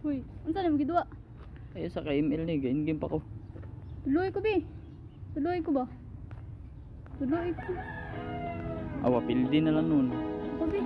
Uy, unsa na magidua? Ay sa KML ni gain game pa ko. Tuloy ko bi. Tuloy ko ba? Tuloy ko. Awa pildi na lang nun. Ako bi.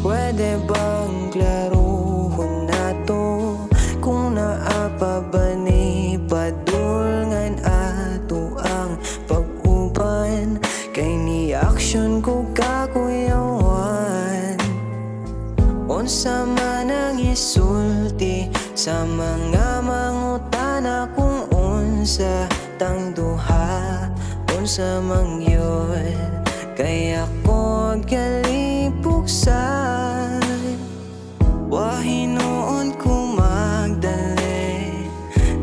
Pwede bang klaruhon na to kung naa pa ba ni padulngan ato ang pag-uban kay ni aksyon ko kakuyawan unsa man ang isulti sa mga mangutana kung unsa tang duha unsa man yun kay ako kalipuksan wahinoon ko magdali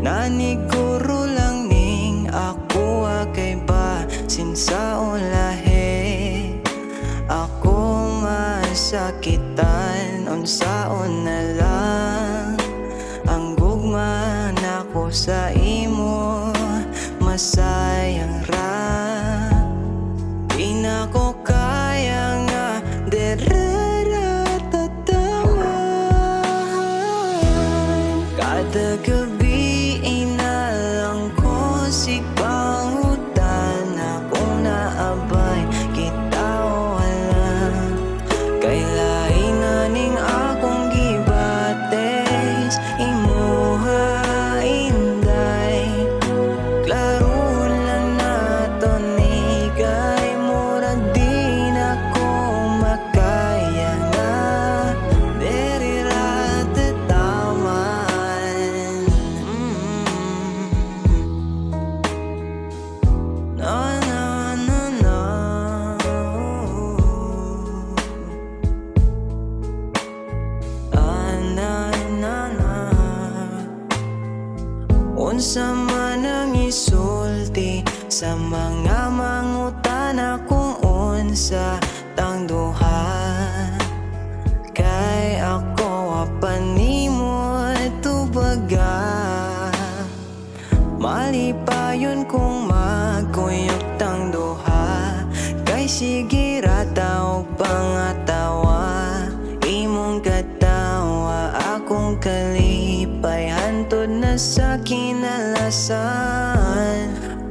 naniguro lang ning ako kay basin sa ulahe ako masakitan unsaon na lang ang gugma nako sa imo masayang ra di na ko kaya nga dereratatawan kada gabi inalang ko sigpangutan akong naabay kita wala kay lain na ning akong gibates imuha inday klaro lang nato ni kay murag di na ko makaya nga dereratatawan no no no no na na na unsa man ang isulti sa mga mangutana kung unsa tang duha kay ako apan nimo tubaga malipayon kung magkuyog tang duha kay sige rataw pangatawa imong katawa akong kalipay hantod na sa kinalasan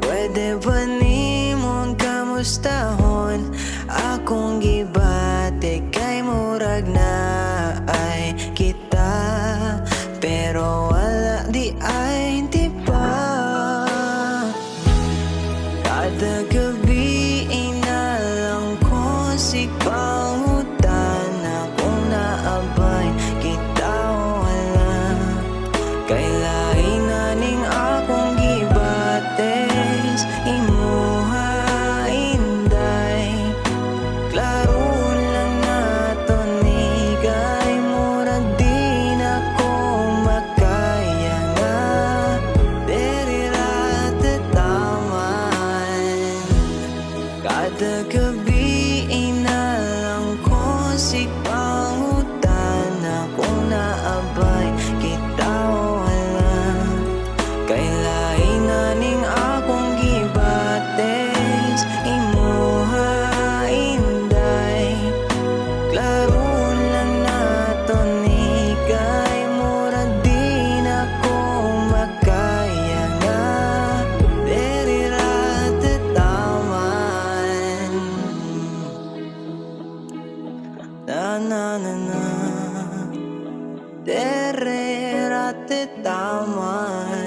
pwede ba nimong kamustahon akong gibate kay murag na ay kita pero wala di ay hindi pa kada gabi inalang ko sigpangutan akong naabay kita wala kay lain na ning akong gibates imuha inday klaro lang nato ni kay murag di na ko makaya nga dereratatawan kada gabi inalang ko sigpangutan akong naabay kita wala kay lain na ning akong gibates imuha inday klaro lang nato ni kay murag di na ko makaya nga dereratatawan na na na na dereratatawan